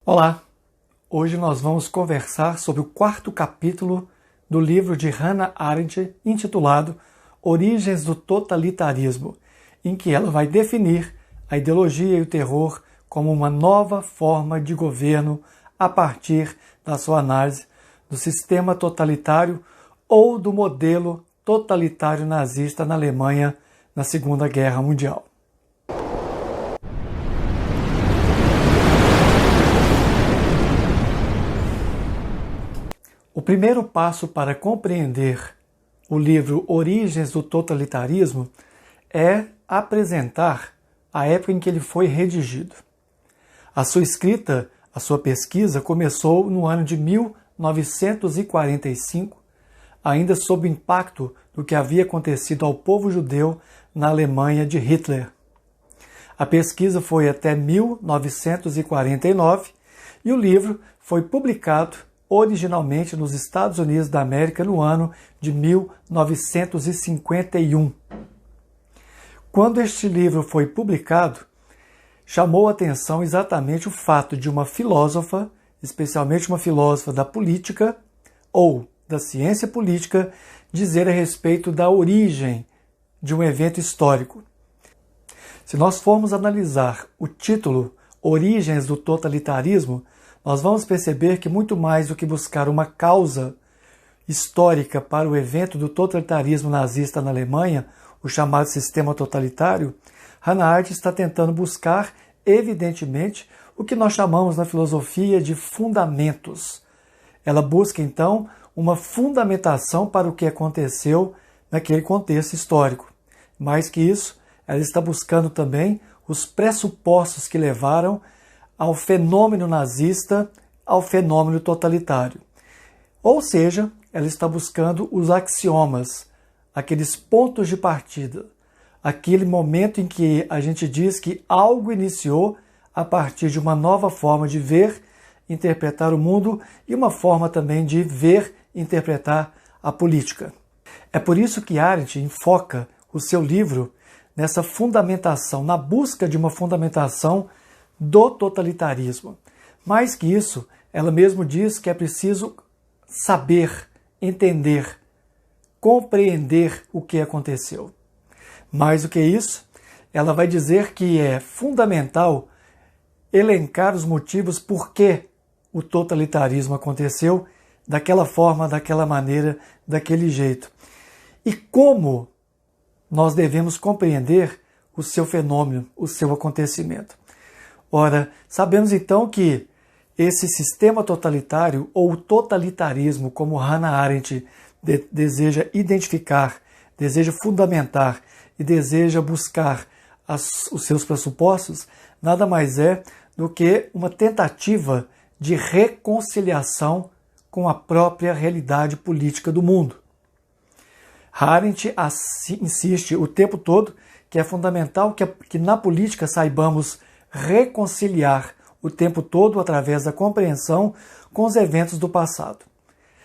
Olá! Hoje nós vamos conversar sobre o quarto capítulo do livro de Hannah Arendt intitulado Origens do Totalitarismo, em que ela vai definir a ideologia e o terror como uma nova forma de governo a partir da sua análise do sistema totalitário ou do modelo totalitário nazista na Alemanha na Segunda Guerra Mundial. O primeiro passo para compreender o livro Origens do Totalitarismo é apresentar a época em que ele foi redigido. A sua escrita, a sua pesquisa começou no ano de 1945, ainda sob o impacto do que havia acontecido ao povo judeu na Alemanha de Hitler. A pesquisa foi até 1949 e o livro foi publicado originalmente nos Estados Unidos da América no ano de 1951. Quando este livro foi publicado, chamou a atenção exatamente o fato de uma filósofa, especialmente uma filósofa da política ou da ciência política, dizer a respeito da origem de um evento histórico. Se nós formos analisar o título Origens do Totalitarismo, nós vamos perceber que muito mais do que buscar uma causa histórica para o evento do totalitarismo nazista na Alemanha, o chamado sistema totalitário, Hannah Arendt está tentando buscar, evidentemente, o que nós chamamos na filosofia de fundamentos. Ela busca, então, uma fundamentação para o que aconteceu naquele contexto histórico. Mais que isso, ela está buscando também os pressupostos que levaram ao fenômeno nazista, ao fenômeno totalitário. Ou seja, ela está buscando os axiomas, aqueles pontos de partida, aquele momento em que a gente diz que algo iniciou a partir de uma nova forma de ver, interpretar o mundo e uma forma também de ver e interpretar a política. É por isso que Arendt enfoca o seu livro nessa fundamentação, na busca de uma fundamentação do totalitarismo. Mais que isso, ela mesmo diz que é preciso saber, entender, compreender o que aconteceu. Mais do que isso, ela vai dizer que é fundamental elencar os motivos por que o totalitarismo aconteceu daquela forma, daquela maneira, daquele jeito. E como nós devemos compreender o seu fenômeno, o seu acontecimento. Ora, sabemos então que esse sistema totalitário, ou totalitarismo, como Hannah Arendt deseja identificar, deseja fundamentar e deseja buscar os seus pressupostos, nada mais é do que uma tentativa de reconciliação com a própria realidade política do mundo. Arendt insiste o tempo todo que é fundamental que na política saibamos reconciliar o tempo todo através da compreensão com os eventos do passado.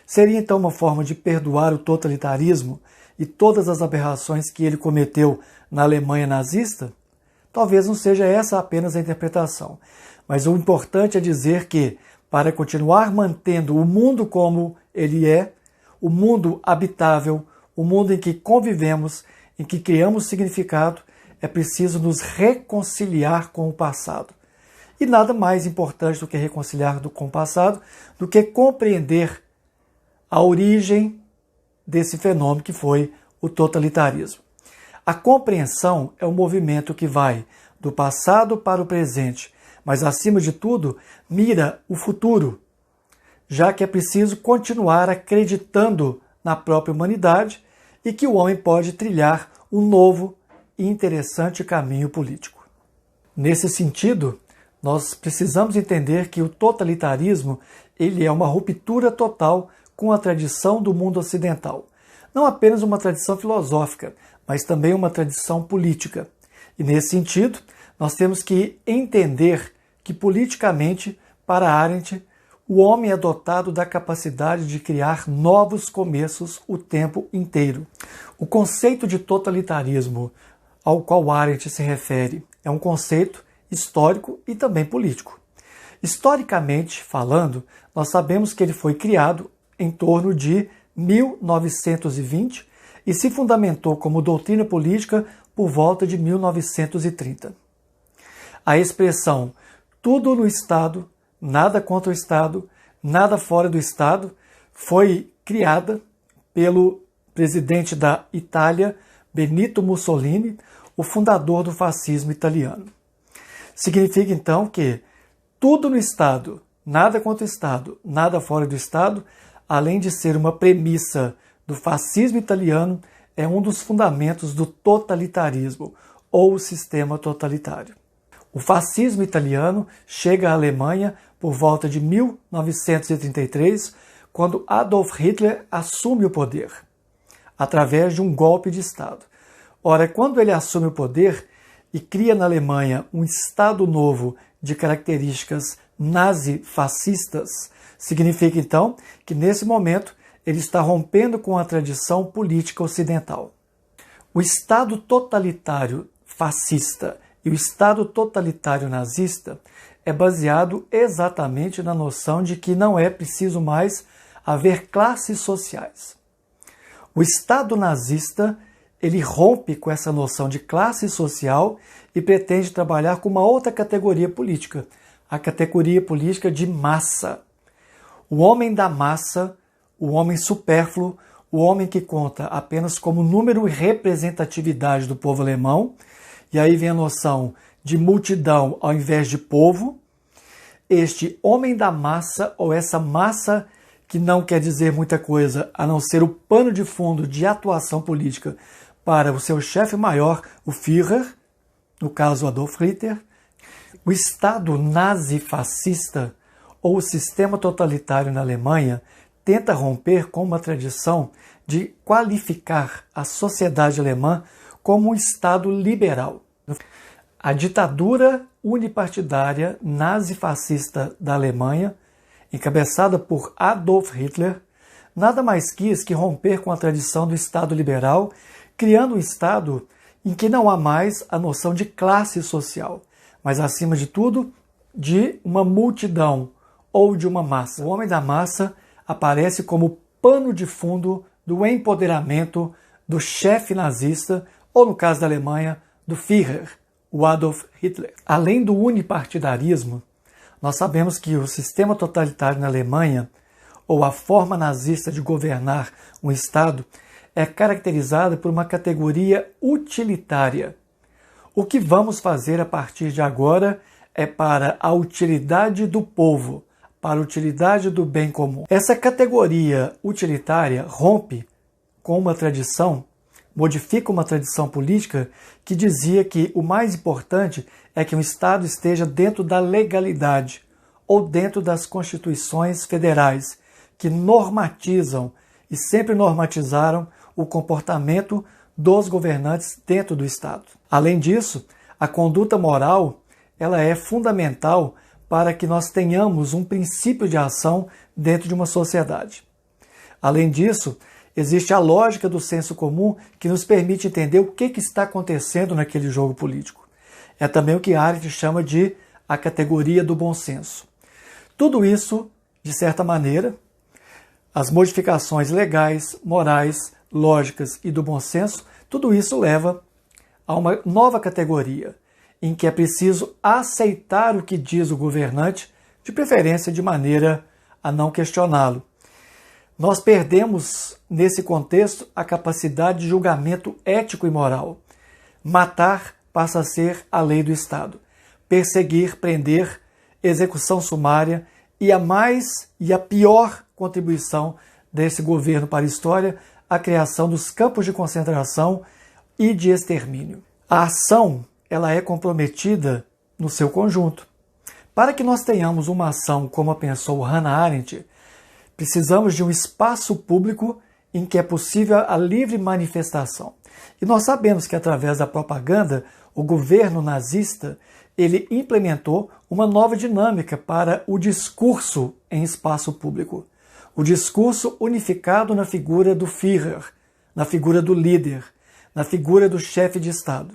Seria então uma forma de perdoar o totalitarismo e todas as aberrações que ele cometeu na Alemanha nazista? Talvez não seja essa apenas a interpretação, mas o importante é dizer que, para continuar mantendo o mundo como ele é, o mundo habitável, o mundo em que convivemos, em que criamos significado, é preciso nos reconciliar com o passado. E nada mais importante do que reconciliar com o passado do que compreender a origem desse fenômeno que foi o totalitarismo. A compreensão é um movimento que vai do passado para o presente, mas acima de tudo mira o futuro, já que é preciso continuar acreditando na própria humanidade e que o homem pode trilhar um novo e interessante caminho político. Nesse sentido, nós precisamos entender que o totalitarismo ele é uma ruptura total com a tradição do mundo ocidental. Não apenas uma tradição filosófica, mas também uma tradição política. E nesse sentido, nós temos que entender que politicamente, para Arendt, o homem é dotado da capacidade de criar novos começos o tempo inteiro. O conceito de totalitarismo ao qual Arendt se refere é um conceito histórico e também político. Historicamente falando, nós sabemos que ele foi criado em torno de 1920 e se fundamentou como doutrina política por volta de 1930. A expressão tudo no Estado, nada contra o Estado, nada fora do Estado, foi criada pelo presidente da Itália, Benito Mussolini, o fundador do fascismo italiano. Significa então que tudo no Estado, nada contra o Estado, nada fora do Estado, além de ser uma premissa do fascismo italiano, é um dos fundamentos do totalitarismo ou o sistema totalitário. O fascismo italiano chega à Alemanha por volta de 1933, quando Adolf Hitler assume o poder, através de um golpe de Estado. Ora, quando ele assume o poder e cria na Alemanha um Estado novo de características nazi-fascistas, significa então que nesse momento ele está rompendo com a tradição política ocidental. O Estado totalitário fascista e o Estado totalitário nazista é baseado exatamente na noção de que não é preciso mais haver classes sociais. O Estado nazista ele rompe com essa noção de classe social e pretende trabalhar com uma outra categoria política, a categoria política de massa. O homem da massa, o homem supérfluo, o homem que conta apenas como número e representatividade do povo alemão, e aí vem a noção de multidão ao invés de povo. Este homem da massa, ou essa massa que não quer dizer muita coisa a não ser o pano de fundo de atuação política para o seu chefe maior, o Führer, no caso Adolf Hitler, o Estado nazi-fascista ou o sistema totalitário na Alemanha tenta romper com uma tradição de qualificar a sociedade alemã como um Estado liberal. A ditadura unipartidária nazi-fascista da Alemanha, encabeçada por Adolf Hitler, nada mais quis que romper com a tradição do Estado liberal, criando um Estado em que não há mais a noção de classe social, mas, acima de tudo, de uma multidão ou de uma massa. O homem da massa aparece como pano de fundo do empoderamento do chefe nazista, ou, no caso da Alemanha, do Führer, o Adolf Hitler. Além do unipartidarismo, nós sabemos que o sistema totalitário na Alemanha, ou a forma nazista de governar um Estado, é caracterizada por uma categoria utilitária. O que vamos fazer a partir de agora é para a utilidade do povo, para a utilidade do bem comum. Essa categoria utilitária rompe com uma tradição, modifica uma tradição política que dizia que o mais importante é que um Estado esteja dentro da legalidade ou dentro das constituições federais, que normatizam e sempre normatizaram o comportamento dos governantes dentro do Estado. Além disso, a conduta moral ela é fundamental para que nós tenhamos um princípio de ação dentro de uma sociedade. Além disso, existe a lógica do senso comum que nos permite entender o que está acontecendo naquele jogo político. É também o que Arendt chama de a categoria do bom senso. Tudo isso, de certa maneira, as modificações legais, morais, lógicas e do bom senso, tudo isso leva a uma nova categoria, em que é preciso aceitar o que diz o governante, de preferência de maneira a não questioná-lo. Nós perdemos, nesse contexto, a capacidade de julgamento ético e moral. Matar passa a ser a lei do Estado. Perseguir, prender, execução sumária e a pior contribuição desse governo para a história, a criação dos campos de concentração e de extermínio. A ação ela é comprometida no seu conjunto. Para que nós tenhamos uma ação como a pensou Hannah Arendt, precisamos de um espaço público em que é possível a livre manifestação. E nós sabemos que através da propaganda, o governo nazista ele implementou uma nova dinâmica para o discurso em espaço público. O discurso unificado na figura do Führer, na figura do líder, na figura do chefe de Estado,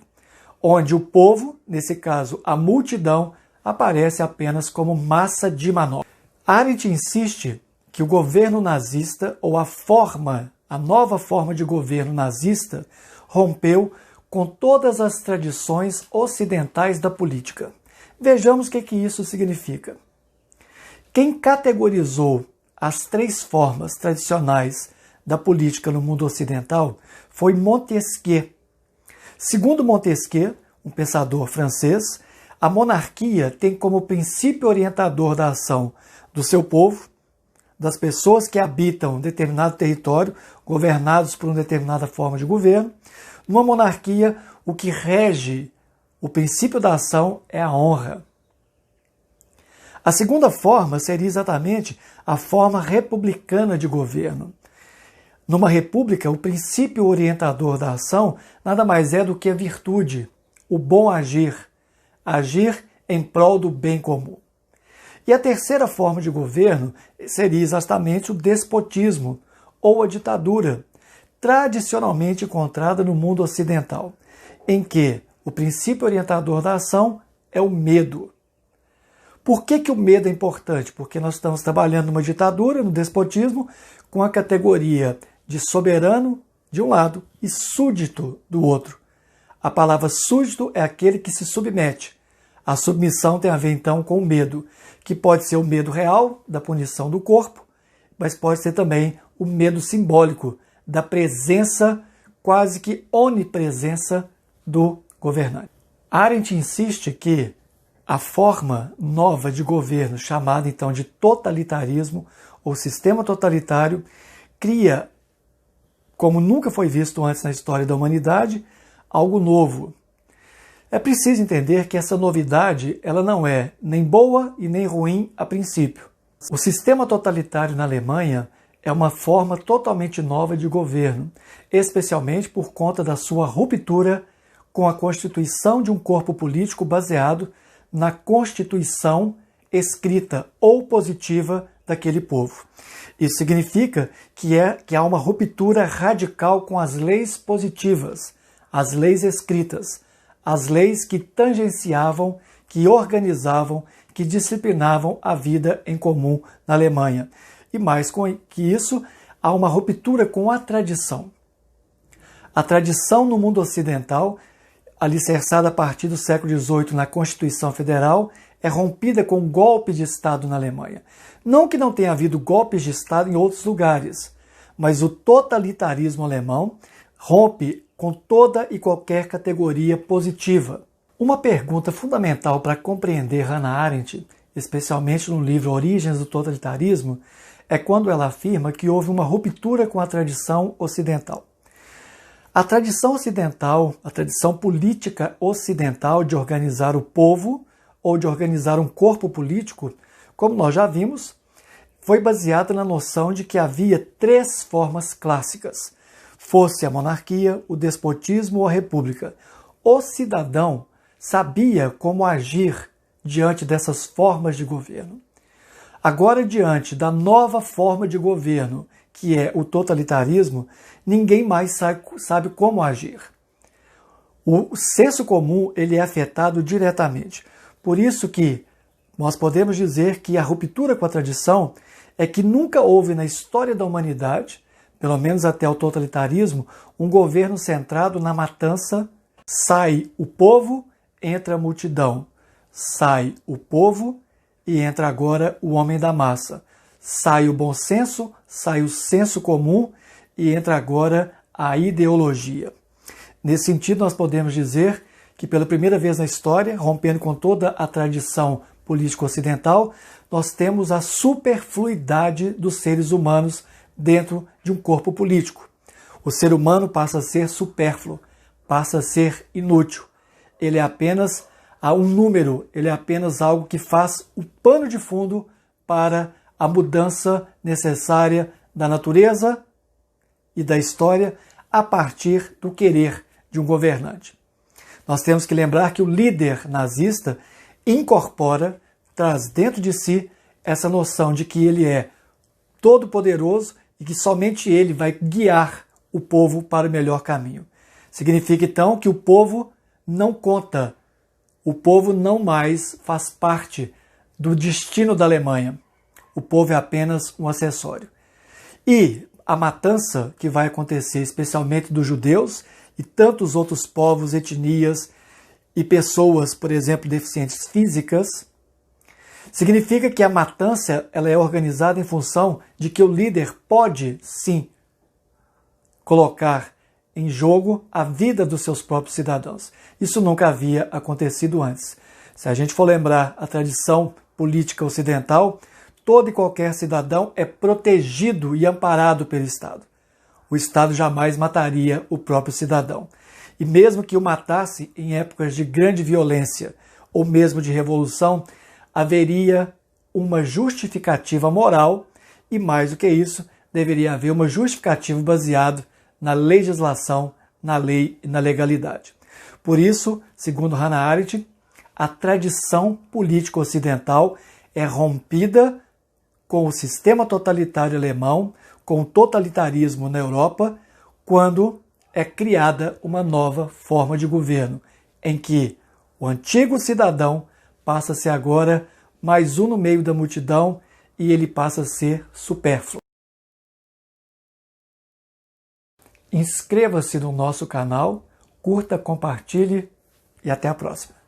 onde o povo, nesse caso a multidão, aparece apenas como massa de manobra. Arendt insiste que o governo nazista, ou a nova forma de governo nazista, rompeu com todas as tradições ocidentais da política. Vejamos o que isso significa. Quem categorizou as 3 formas tradicionais da política no mundo ocidental foi Montesquieu. Segundo Montesquieu, um pensador francês, a monarquia tem como princípio orientador da ação do seu povo, das pessoas que habitam um determinado território, governados por uma determinada forma de governo. Numa monarquia, o que rege o princípio da ação é a honra. A segunda forma seria exatamente a forma republicana de governo. Numa república, o princípio orientador da ação nada mais é do que a virtude, o bom agir, agir em prol do bem comum. E a terceira forma de governo seria exatamente o despotismo ou a ditadura, tradicionalmente encontrada no mundo ocidental, em que o princípio orientador da ação é o medo. Por que o medo é importante? Porque nós estamos trabalhando numa ditadura, no despotismo, com a categoria de soberano de um lado e súdito do outro. A palavra súdito é aquele que se submete. A submissão tem a ver, então, com o medo, que pode ser o medo real da punição do corpo, mas pode ser também o medo simbólico da presença, quase que onipresença, do governante. Arendt insiste que a forma nova de governo, chamada então de totalitarismo ou sistema totalitário, cria, como nunca foi visto antes na história da humanidade, algo novo. É preciso entender que essa novidade ela não é nem boa e nem ruim a princípio. O sistema totalitário na Alemanha é uma forma totalmente nova de governo, especialmente por conta da sua ruptura com a constituição de um corpo político baseado na constituição escrita ou positiva daquele povo. Isso significa que há uma ruptura radical com as leis positivas, as leis escritas, as leis que tangenciavam, que organizavam, que disciplinavam a vida em comum na Alemanha. E mais que isso, há uma ruptura com a tradição. A tradição no mundo ocidental, alicerçada a partir do século XVIII na Constituição Federal, é rompida com um golpe de Estado na Alemanha. Não que não tenha havido golpes de Estado em outros lugares, mas o totalitarismo alemão rompe com toda e qualquer categoria positiva. Uma pergunta fundamental para compreender Hannah Arendt, especialmente no livro Origens do Totalitarismo, é quando ela afirma que houve uma ruptura com a tradição ocidental. A tradição ocidental, a tradição política ocidental de organizar o povo ou de organizar um corpo político, como nós já vimos, foi baseada na noção de que havia 3 formas clássicas, fosse a monarquia, o despotismo ou a república. O cidadão sabia como agir diante dessas formas de governo. Agora, diante da nova forma de governo, que é o totalitarismo, ninguém mais sabe como agir. O senso comum ele é afetado diretamente. Por isso que nós podemos dizer que a ruptura com a tradição é que nunca houve na história da humanidade, pelo menos até o totalitarismo, um governo centrado na matança. Sai o povo, entra a multidão. Sai o povo e entra agora o homem da massa. Sai o bom senso, sai o senso comum e entra agora a ideologia. Nesse sentido, nós podemos dizer que pela primeira vez na história, rompendo com toda a tradição política ocidental, nós temos a superfluidade dos seres humanos dentro de um corpo político. O ser humano passa a ser supérfluo, passa a ser inútil. Ele é apenas um número, ele é apenas algo que faz o pano de fundo para a mudança necessária da natureza e da história a partir do querer de um governante. Nós temos que lembrar que o líder nazista incorpora, traz dentro de si essa noção de que ele é todo-poderoso e que somente ele vai guiar o povo para o melhor caminho. Significa então que o povo não conta O povo não mais faz parte do destino da Alemanha. O povo é apenas um acessório. E a matança que vai acontecer, especialmente dos judeus e tantos outros povos, etnias e pessoas, por exemplo, deficientes físicas, significa que a matança ela é organizada em função de que o líder pode, sim, colocar em jogo a vida dos seus próprios cidadãos. Isso nunca havia acontecido antes. Se a gente for lembrar a tradição política ocidental, todo e qualquer cidadão é protegido e amparado pelo Estado. O Estado jamais mataria o próprio cidadão. E mesmo que o matasse em épocas de grande violência ou mesmo de revolução, haveria uma justificativa moral e, mais do que isso, deveria haver uma justificativa baseada na legislação, na lei e na legalidade. Por isso, segundo Hannah Arendt, a tradição política ocidental é rompida com o sistema totalitário alemão, com o totalitarismo na Europa, quando é criada uma nova forma de governo, em que o antigo cidadão passa a ser agora mais um no meio da multidão e ele passa a ser supérfluo. Inscreva-se no nosso canal, curta, compartilhe e até a próxima.